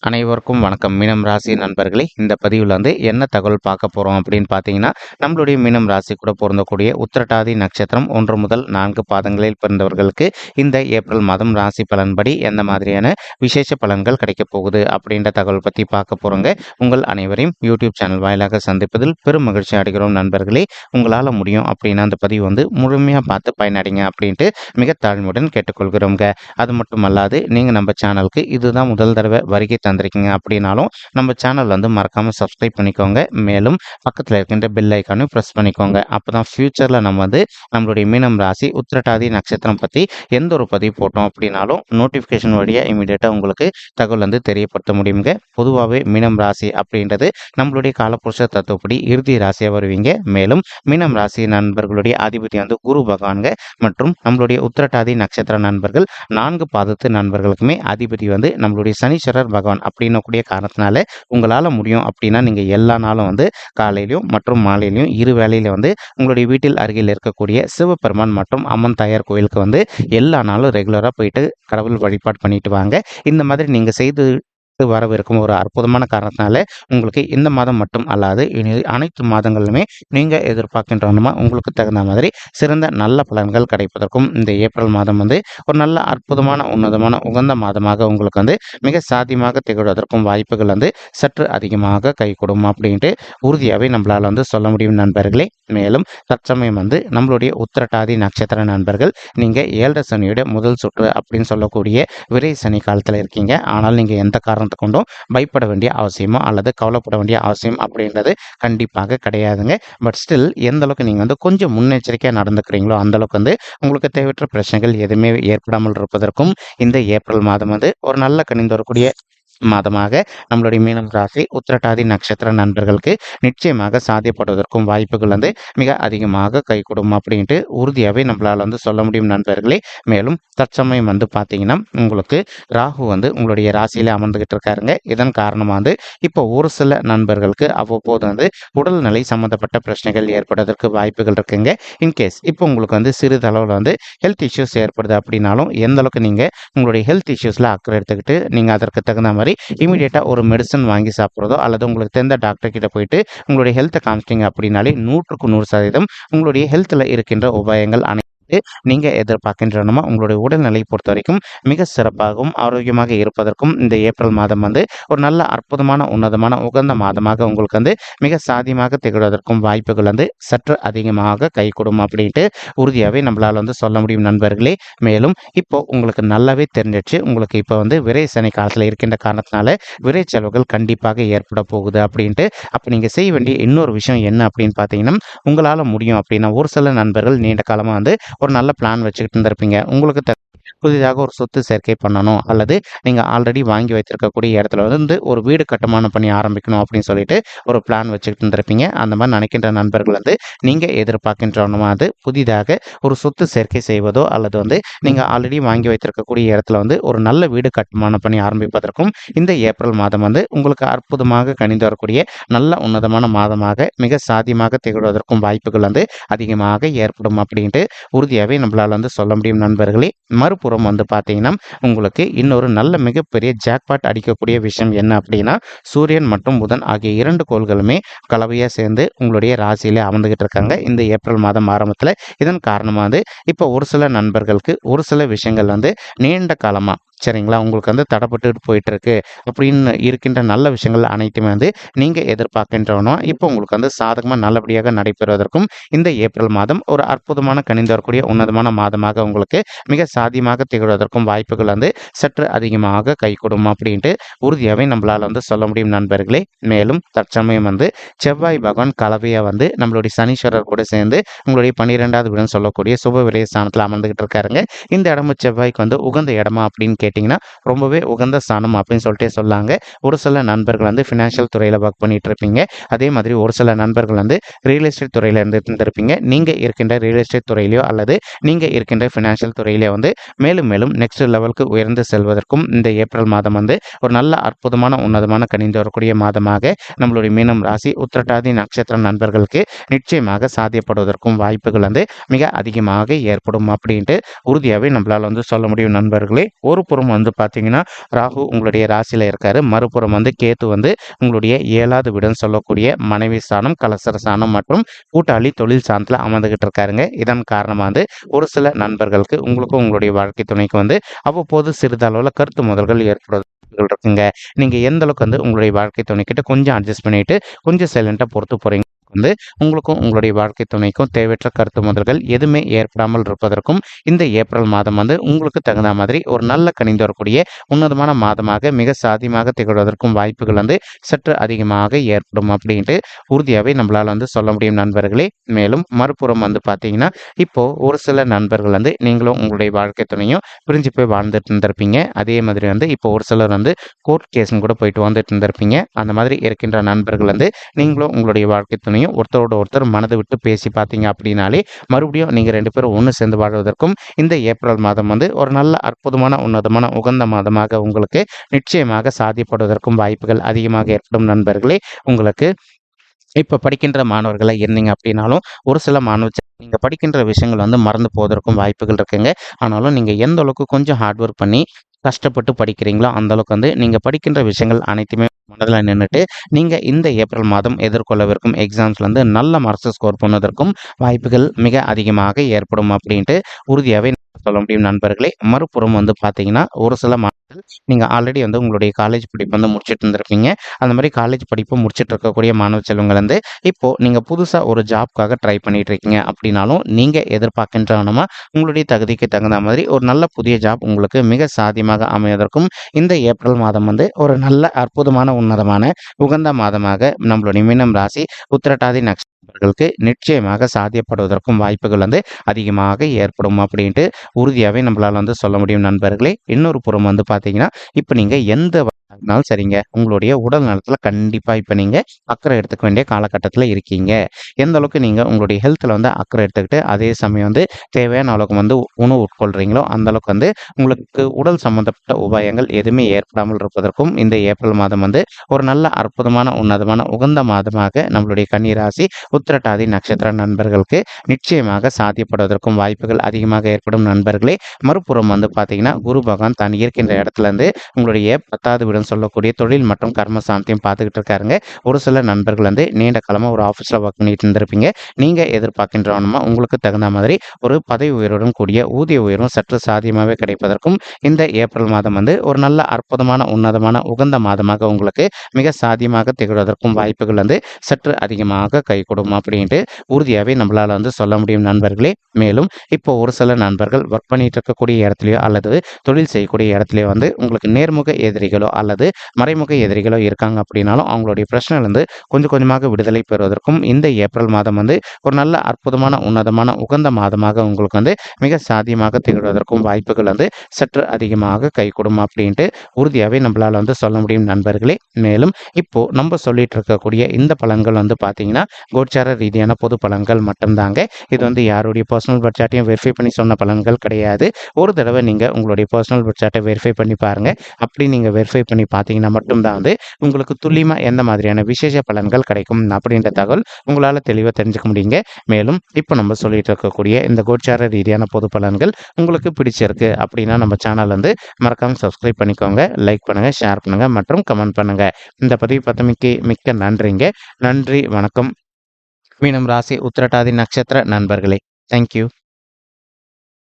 அனைவருக்கும் வணக்கம். மீனம் ராசி நண்பர்களே, இந்த பதிவில் என்ன தகவல் பார்க்க போகிறோம் அப்படின்னு பார்த்தீங்கன்னா, நம்மளுடைய மீனம் ராசி கூட பொருந்தக்கூடிய உத்திரட்டாதி நட்சத்திரம் 1 முதல் 4 பாதங்களில் பிறந்தவர்களுக்கு இந்த ஏப்ரல் மாதம் ராசி பலன்படி எந்த மாதிரியான விசேஷ பலன்கள் கிடைக்க போகுது அப்படின்ற தகவல் பற்றி பார்க்க போகிறோங்க. உங்கள் அனைவரையும் யூடியூப் சேனல் வாயிலாக சந்திப்பதில் பெரும் மகிழ்ச்சி அடைகிறோம் நண்பர்களே. உங்களால் முடியும் அப்படின்னா அந்த பதிவு முழுமையாக பார்த்து பயனடைங்க அப்படின்ட்டு மிக தாழ்மையுடன் கேட்டுக்கொள்கிறோங்க. அது மட்டும் அல்லாது நீங்கள் நம்ம சேனலுக்கு இதுதான் முதல் தடவை வருகை தந்திருக்கீங்க அப்படின்னாலும் நம்ம சேனல் மறக்காம சப்ஸ்கிரைப் பண்ணிக்கோங்க. மேலும் பக்கத்தில் இருக்கின்ற பெல் ஐக்கானையும் ப்ரெஸ் பண்ணிக்கோங்க. அப்பதான் ஃபியூச்சர்ல நம்ம நம்மளுடைய மீனம் ராசி உத்திரட்டாதி நட்சத்திரம் பத்தி எந்த ஒரு பதிவு போட்டோம் அப்படின்னாலும் நோட்டிபிகேஷன் வழியா இமீடியட்டா உங்களுக்கு தகவல் தெரியப்படுத்த முடியுங்க. பொதுவாகவே மீனம் ராசி அப்படின்றது நம்மளுடைய காலப்புருஷ தத்துவப்படி இறுதி ராசியா வருவீங்க. மேலும் மீனம் ராசி நண்பர்களுடைய அதிபதி குரு பகவான்க மற்றும் நம்மளுடைய உத்திரட்டாதி நட்சத்திர நண்பர்கள் 4 பாதத்து நண்பர்களுக்குமே அதிபதி நம்மளுடைய சனீஸ்வரர் பகவான் அப்படின்னு கூடிய காரணத்தினால உங்களால் முடியும் அப்படின்னா நீங்கள் எல்லா நாளும் காலையிலையும் மற்றும் மாலையிலையும் இரு வேளையில உங்களுடைய வீட்டில் அருகில் இருக்கக்கூடிய சிவபெருமான் மற்றும் அம்மன் தாயார் கோயிலுக்கு எல்லா நாளும் ரெகுலராக போயிட்டு கடவுள் வழிபாடு பண்ணிட்டு வாங்க. இந்த மாதிரி நீங்கள் செய்து வரவிருக்கும் ஒரு அற்புதமான காரணத்தினால உங்களுக்கு இந்த மாதம் மட்டும் அல்லாது இனி அனைத்து மாதங்களிலுமே நீங்க எதிர்பார்க்கின்றமா உங்களுக்கு தகுந்த மாதிரி சிறந்த நல்ல பலன்கள் கிடைப்பதற்கும் இந்த ஏப்ரல் மாதம் ஒரு நல்ல அற்புதமான உன்னதமான உகந்த மாதமாக உங்களுக்கு மிக சாத்தியமாக திகழ்வதற்கும் வாய்ப்புகள் சற்று அதிகமாக கை கொடுக்கும் அப்படின்ட்டு உறுதியாகவே நம்மளால சொல்ல முடியும் நண்பர்களே. மேலும் தற்சமயம் நம்மளுடைய உத்திரட்டாதி நட்சத்திர நண்பர்கள் நீங்க 7 சனியோட முதல் சுற்று அப்படின்னு சொல்லக்கூடிய விரை சனி காலத்தில் இருக்கீங்க. ஆனால் நீங்க எந்த காரணத்தை கொண்டும் பயப்பட வேண்டிய அவசியமோ அல்லது கவலைப்பட வேண்டிய அவசியம் அப்படின்றது கண்டிப்பாக கிடையாதுங்க. பட் ஸ்டில் எந்த அளவுக்கு நீங்க கொஞ்சம் முன்னெச்சரிக்கையாக நடந்துக்கிறீங்களோ அந்த அளவுக்கு உங்களுக்கு தேவையற்ற பிரச்சனைகள் எதுவுமே ஏற்படாமல் இருப்பதற்கும் இந்த ஏப்ரல் மாதம் ஒரு நல்ல கணிந்து வரக்கூடிய மாதமாக நம்மளுடைய மீனம் ராசி உத்திரட்டாதி நட்சத்திர நண்பர்களுக்கு நிச்சயமாக சாத்தியப்படுவதற்கும் வாய்ப்புகள் மிக அதிகமாக கை கொடுக்கும் அப்படின்ட்டு உறுதியாகவே நம்மளால சொல்ல முடியும் நண்பர்களே. மேலும் தற்சமயம் பார்த்தீங்கன்னா உங்களுக்கு ராகு உங்களுடைய ராசியில அமர்ந்துகிட்டு இருக்காருங்க. இதன் காரணமாக இப்போ ஒரு சில நண்பர்களுக்கு அவ்வப்போது உடல்நிலை சம்பந்தப்பட்ட பிரச்சனைகள் ஏற்படுவதற்கு வாய்ப்புகள் இருக்குங்க. இன்கேஸ் இப்போ உங்களுக்கு சிறிதளவில் ஹெல்த் இஷ்யூஸ் ஏற்படுது அப்படின்னாலும் எந்த அளவுக்கு நீங்கள் உங்களுடைய ஹெல்த் இஷ்யூஸில் அக்கறை எடுத்துக்கிட்டு நீங்கள் அதற்கு தகுந்த மாதிரி இமீடியட்டாக ஒரு மெடிசன் வாங்கி சாப்பிட்றதோ அல்லது உங்களுக்கு தெரிந்த டாக்டர் கிட்ட போயிட்டு உங்களுடைய ஹெல்த்தை காமிச்சிட்டிங்க அப்படின்னாலே 100க்கு 100% உங்களுடைய ஹெல்த்தில் இருக்கின்ற உபாயங்கள் நீங்க எதிர்பார்க்கின்றனமா உங்களுடைய உடல்நிலை பொறுத்த வரைக்கும் மிக சிறப்பாகவும் ஆரோக்கியமாக இருப்பதற்கும் இந்த ஏப்ரல் மாதம் ஒரு நல்ல அற்புதமான உன்னதமான உகந்த மாதமாக உங்களுக்கு மிக சாதியமாக திகழ்வதற்கும் வாய்ப்புகள் சற்று அதிகமாக கை கொடுக்கும் அப்படின்ட்டு உறுதியாகவே நம்மளால சொல்ல முடியும் நண்பர்களே. மேலும் இப்போ உங்களுக்கு நல்லாவே தெரிஞ்சிச்சு உங்களுக்கு இப்போ விரை சனி காலத்தில் இருக்கின்ற காரணத்தினால விரை செலவுகள் கண்டிப்பாக ஏற்பட போகுது அப்படின்ட்டு. அப்போ நீங்க செய்ய வேண்டிய இன்னொரு விஷயம் என்ன அப்படின்னு பார்த்தீங்கன்னா, உங்களால் முடியும் அப்படின்னா ஒரு சில நண்பர்கள் நீண்ட காலமாக ஒரு நல்ல பிளான் வச்சுக்கிட்டு இருந்திருப்பீங்க. உங்களுக்கு புதிதாக ஒரு சொத்து சேர்க்கை பண்ணணும் அல்லது நீங்கள் ஆல்ரெடி வாங்கி வைத்திருக்கக்கூடிய இடத்துல ஒரு வீடு கட்டுமானம் பண்ணி ஆரம்பிக்கணும் அப்படின்னு சொல்லிட்டு ஒரு பிளான் வச்சுக்கிட்டு இருந்திருப்பீங்க. அந்த மாதிரி நினைக்கின்ற நண்பர்கள் நீங்கள் எதிர்பார்க்கின்றனமா புதிதாக ஒரு சொத்து சேர்க்கை செய்வதோ அல்லது நீங்கள் ஆல்ரெடி வாங்கி வைத்திருக்கக்கூடிய இடத்துல ஒரு நல்ல வீடு கட்டுமானம் பண்ணி ஆரம்பிப்பதற்கும் இந்த ஏப்ரல் மாதம் உங்களுக்கு அற்புதமாக கணிந்து வரக்கூடிய நல்ல உன்னதமான மாதமாக மிக சாத்தியமாக திகழ்வதற்கும் வாய்ப்புகள் அதிகமாக ஏற்படும் அப்படின்ட்டு உறுதியாகவே நம்மளால சொல்ல முடியும் நண்பர்களே. மறுபுறம் பார்த்தீங்கன்னா உங்களுக்கு இன்னொரு நல்ல மிகப்பெரிய ஜாக்பாட் அடிக்கக்கூடிய விஷயம் என்ன அப்படின்னா, சூரியன் மற்றும் புதன் ஆகிய 2 கோள்களுமே கலவையா சேர்ந்து உங்களுடைய ராசியிலே அமர்ந்துகிட்டு இருக்காங்க இந்த ஏப்ரல் மாதம் ஆரம்பத்தில். இதன் காரணமாக இப்போ ஒரு சில நண்பர்களுக்கு ஒரு சில விஷயங்கள் நீண்ட காலமா சரிங்களா உங்களுக்கு தடைப்பட்டு போயிட்டு இருக்கு அப்படின்னு இருக்கின்ற நல்ல விஷயங்கள் அனைத்துமே நீங்கள் எதிர்பார்க்கின்றனோ இப்போ உங்களுக்கு சாதகமாக நல்லபடியாக நடைபெறுவதற்கும் இந்த ஏப்ரல் மாதம் ஒரு அற்புதமான கணிந்து வரக்கூடிய உன்னதமான மாதமாக உங்களுக்கு மிக சாத்தியமாக திகழ்வதற்கும் வாய்ப்புகள் சற்று அதிகமாக கை கொடுக்கும் அப்படின்ட்டு உறுதியாகவே நம்மளால சொல்ல முடியும் நண்பர்களே. மேலும் தற்சமயம் செவ்வாய் பகவான் கலவையாக நம்மளுடைய சனீஸ்வரர் கூட சேர்ந்து உங்களுடைய 12வது வீடுன்னு சொல்லக்கூடிய சுப விரய ஸ்தானத்தில் அமர்ந்துகிட்டு இருக்காருங்க. இந்த இடமும் செவ்வாய்க்கு உகந்த இடமா அப்படின்னு கேட்டிங்கன்னா ரொம்பவே உகந்த ஸ்தானம் அப்படின்னு சொல்லிட்டே சொல்லாங்க. ஒரு சில நண்பர்கள் ஃபினான்ஷியல் துறையில் ஒர்க் பண்ணிட்டு இருப்பீங்க. அதே மாதிரி ஒரு சில நண்பர்கள் ரியல் எஸ்டேட் துறையில் இருந்திருப்பீங்க. நீங்கள் இருக்கின்ற ரியல் எஸ்டேட் துறையிலையோ அல்லது நீங்கள் இருக்கின்ற ஃபினான்ஷியல் துறையிலே மேலும் மேலும் நெக்ஸ்ட் லெவலுக்கு உயர்ந்து செல்வதற்கும் இந்த ஏப்ரல் மாதம் ஒரு நல்ல அற்புதமான உன்னதமான கணிந்து வரக்கூடிய மாதமாக நம்மளுடைய மீனம் ராசி உத்திரட்டாதி நட்சத்திர நண்பர்களுக்கு நிச்சயமாக சாத்தியப்படுவதற்கும் வாய்ப்புகள் மிக அதிகமாக ஏற்படும் அப்படின்ட்டு உறுதியாகவே நம்மளால சொல்ல முடியும் நண்பர்களே. ஒரு ஒருபுறம் வந்து பார்த்தீங்கன்னா, ராகு உங்களுடைய ராசியில இருக்காரு. மறுபுறம் வந்து கேது வந்து உங்களுடைய 7வது வீடுன்னு சொல்லக்கூடிய மனைவி ஸ்தானம், கலசர ஸ்தானம் மற்றும் கூட்டாளி தொழில் ஸ்தானத்துல அமர்ந்துகிட்டு இருக்காருங்க. இதன் காரணமா வந்து ஒரு சில நண்பர்களுக்கு உங்களுக்கும் உங்களுடைய வாழ்க்கை துணைக்கு வந்து அவ்வப்போது சிறிதளவுல கருத்து மோதல்கள் ஏற்படுவது இருக்குங்க. நீங்க எந்த அளவுக்கு வந்து உங்களுடைய வாழ்க்கை துணைக்கிட்ட கொஞ்சம் அட்ஜஸ்ட் பண்ணிட்டு கொஞ்சம் சைலண்டா பொறுத்து போறீங்க வந்து உங்களுக்கும் உங்களுடைய வாழ்க்கை துணைக்கும் தேவையற்ற கருத்து மோதல்கள் எதுவுமே ஏற்படாமல் இருப்பதற்கும் இந்த ஏப்ரல் மாதம் வந்து உங்களுக்கு தகுந்த மாதிரி ஒரு நல்ல கனிந்து வரக்கூடிய உன்னதமான மாதமாக மிக சாத்தியமாக திகழ்வதற்கும் வாய்ப்புகள் வந்து சற்று அதிகமாக ஏற்படும் அப்படின்ட்டு உறுதியாகவே நம்மளால வந்து சொல்ல முடியும் நண்பர்களே. மேலும் மறுபுறம் வந்து பார்த்தீங்கன்னா, இப்போ ஒரு சில நண்பர்கள் வந்து நீங்களும் உங்களுடைய வாழ்க்கை துணையும் பிரிஞ்சு போய் வாழ்ந்துட்டு இருந்திருப்பீங்க. அதே மாதிரி வந்து இப்போ ஒரு சிலர் வந்து கோர்ட் கேஸ்ன்னு கூட போயிட்டு வந்துட்டு இருந்திருப்பீங்க. அந்த மாதிரி இருக்கின்ற நண்பர்கள் வந்து நீங்களும் உங்களுடைய வாழ்க்கை துணையும் ஒருத்தரோட ஒருத்தர் மனதை விட்டு பேசி பார்த்தீங்க அப்படின்னாலே மறுபடியும் நீங்க 2 பேரும் ஒன்று சேர்ந்து வாழ்வதற்கும் இந்த ஏப்ரல் மாதம் வந்து ஒரு நல்ல அற்புதமான உன்னதமான உகந்த மாதமாக உங்களுக்கு நிச்சயமாக சாத்தியப்படுவதற்கும் வாய்ப்புகள் அதிகமாக ஏற்படும் நண்பர்களே. உங்களுக்கு இப்ப படிக்கின்ற மாணவர்களா இருந்தீங்க அப்படின்னாலும், ஒரு சில நீங்க படிக்கின்ற விஷயங்கள் வந்து மறந்து போவதற்கும் வாய்ப்புகள் இருக்குங்க. ஆனாலும் நீங்க எந்த அளவுக்கு கொஞ்சம் ஹார்ட் ஒர்க் பண்ணி கஷ்டப்பட்டு படிக்கிறீங்களோ, அந்த அளவுக்கு வந்து நீங்க படிக்கின்ற விஷயங்கள் அனைத்துமே மனதில நின்னுட்டு, நீங்க இந்த ஏப்ரல் மாதம் எதிர்கொள்ளவிருக்கும் எக்ஸாம்ஸ்ல வந்து நல்ல மார்க்ஸ் ஸ்கோர் பண்ணுவதற்கும் வாய்ப்புகள் மிக அதிகமாக ஏற்படும் அப்படின்ட்டு உறுதியாவே சொல்ல முடியும் நண்பர்களே. மறுபுறம் வந்து பார்த்தீங்கன்னா, ஒரு சில மாணவர்கள் நீங்க ஆல்ரெடி வந்து உங்களுடைய காலேஜ் படிப்பு வந்து முடிச்சுட்டு இருந்திருப்பீங்க. அந்த மாரி காலேஜ் படிப்பு முடிச்சுட்டு இருக்கக்கூடிய மாணவ செல்வங்கள் வந்து, இப்போ நீங்க புதுசா ஒரு ஜாப்க்காக ட்ரை பண்ணிட்டு இருக்கீங்க அப்படின்னாலும், நீங்க எதிர்பார்க்கின்றவனமா உங்களுடைய தகுதிக்கு தகுந்த மாதிரி ஒரு நல்ல புதிய ஜாப் உங்களுக்கு மிக சாத்தியமாக அமைவதற்கும், இந்த ஏப்ரல் மாதம் வந்து ஒரு நல்ல அற்புதமான, உன்னதமான, உகந்த மாதமாக நம்மளுடைய மீனம் ராசி உத்திரட்டாதி நட்சத்திரர்களுக்கு நிச்சயமாக சாத்தியப்படுவதற்கும் வாய்ப்புகள் வந்து அதிகமாக ஏற்படும் அப்படின்ட்டு உறுதியாவே நம்மளால வந்து சொல்ல முடியும் நண்பர்களே. இன்னொரு புறம் வந்து பார்த்தீங்கன்னா, இப்ப நீங்க எந்த வயதானாலும் சரிங்க, உங்களுடைய உடல் நலத்துல கண்டிப்பா இப்ப நீங்க அக்கறை எடுத்துக்க வேண்டிய காலகட்டத்துல இருக்கீங்க. எந்த அளவுக்கு நீங்க உங்களுடைய ஹெல்த்ல வந்து அக்கறை எடுத்துக்கிட்டு, அதே சமயம் வந்து தேவையான அளவுக்கு வந்து உணவு உட்கொள்றீங்களோ, அந்த அளவுக்கு வந்து உங்களுக்கு உடல் சம்பந்தப்பட்ட உபாயங்கள் எதுவுமே ஏற்படாமல் இருப்பதற்கும் இந்த ஏப்ரல் மாதம் வந்து ஒரு நல்ல அற்புதமான, உன்னதமான, உகந்த மாதமாக நம்மளுடைய கன்னி ராசி, உத்திரட்டாதி நட்சத்திர நண்பர்களுக்கு நிச்சயமாக சாத்தியப்படுவதற்கும் வாய்ப்புகள் அதிகமாக ஏற்படும் நண்பர்களே. மறுபுறம் வந்து பார்த்தீங்கன்னா, குரு பகவான் தான் இருக்கின்ற இடத்துல இருந்து உங்களுடைய 10வது வீடுன்னு சொல்லக்கூடிய தொழில் மற்றும் கர்ம சாந்தியம் பார்த்துக்கிட்டு இருக்காருங்க. ஒரு சில நண்பர்கள் வந்து நீண்ட காலமா ஒரு ஆஃபீஸ்ல ஒர்க் பண்ணிட்டு இருந்திருப்பீங்க. நீங்க எதிர்பார்க்கின்றவனமா உங்களுக்கு தகுந்த மாதிரி ஒரு பதவி உயர்வுடன் கூடிய ஊதிய உயர்வும் சற்று சாத்தியமாகவே கிடைப்பதற்கும் இந்த ஏப்ரல் மாதம் வந்து ஒரு நல்ல அற்புதமான, உன்னதமான, உகந்த மாதமாக உங்களுக்கு மிக சாத்தியமாக திகழ்வதற்கும் வாய்ப்புகள் வந்து சற்று அதிகமாக கைகூடும் அப்படின்ட்டு உறுதியாவே நம்மளால வந்து சொல்ல முடியும் நண்பர்களே. மேலும் இப்போ ஒரு சில நண்பர்கள் ஒர்க் பண்ணிட்டு இருக்கக்கூடிய இடத்துலயோ அல்லது தொழில் செய்யக்கூடிய இடத்துலயோ வந்து உங்களுக்கு நேர்முக எதிரிகளோ அல்லது மறைமுக எதிரிகளோ இருக்காங்க அப்படின்னாலும் அவங்களுடைய பிரச்சனையிலிருந்து கொஞ்சம் கொஞ்சமாக விடுதலை பெறுவதற்கும் இந்த ஏப்ரல் மாதம் வந்து ஒரு நல்ல அற்புதமான, உன்னதமான, உகந்த மாதமாக உங்களுக்கு வந்து மிக சாத்தியமாக திகழ்வதற்கும் வாய்ப்புகள் வந்து சற்று அதிகமாக கைகூடும் அப்படின்ட்டு உறுதியாவே நம்மளால வந்து சொல்ல முடியும் நண்பர்களே. மேலும் இப்போ நம்ம சொல்லிட்டு இருக்கக்கூடிய இந்த பலன்கள் வந்து பார்த்தீங்கன்னா, கோச்சார ரீதியான பொது பலன்கள் மட்டும்தாங்க. இது வந்து யாருடைய பர்சனல் பட்ஜெட்டையும் வெரிஃபை பண்ணி சொன்ன பலன்கள் கிடையாது. ஒரு தடவை நீங்க உங்களுடைய பர்சனல் பட்ஜெட்டை வெரிஃபை பண்ணி பாருங்க. அப்படி நீங்க வெரிஃபை பண்ணி பார்த்தீங்கன்னா மட்டும்தான் வந்து உங்களுக்கு துல்லியமா எந்த மாதிரியான விசேஷ பலன்கள் கிடைக்கும் அப்படின்ற தகவல் உங்களால தெளிவா தெரிஞ்சுக்க முடியுங்க. மேலும் இப்போ நம்ம சொல்லிட்டு இருக்கக்கூடிய இந்த கோச்சார ரீதியான பொது பலன்கள் உங்களுக்கு பிடிச்சிருக்கு அப்படின்னா நம்ம சேனல் வந்து மறக்காம சப்ஸ்கிரைப் பண்ணிக்கோங்க, லைக் பண்ணுங்க, ஷேர் பண்ணுங்க மற்றும் கமெண்ட் பண்ணுங்க. இந்த பதிவு பார்த்தமைக்கு மிக்க நன்றிங்க. நன்றி, வணக்கம். மீனம் ராசி உத்திரட்டாதி நட்சத்திர நண்பர்களே. தேங்க்யூ.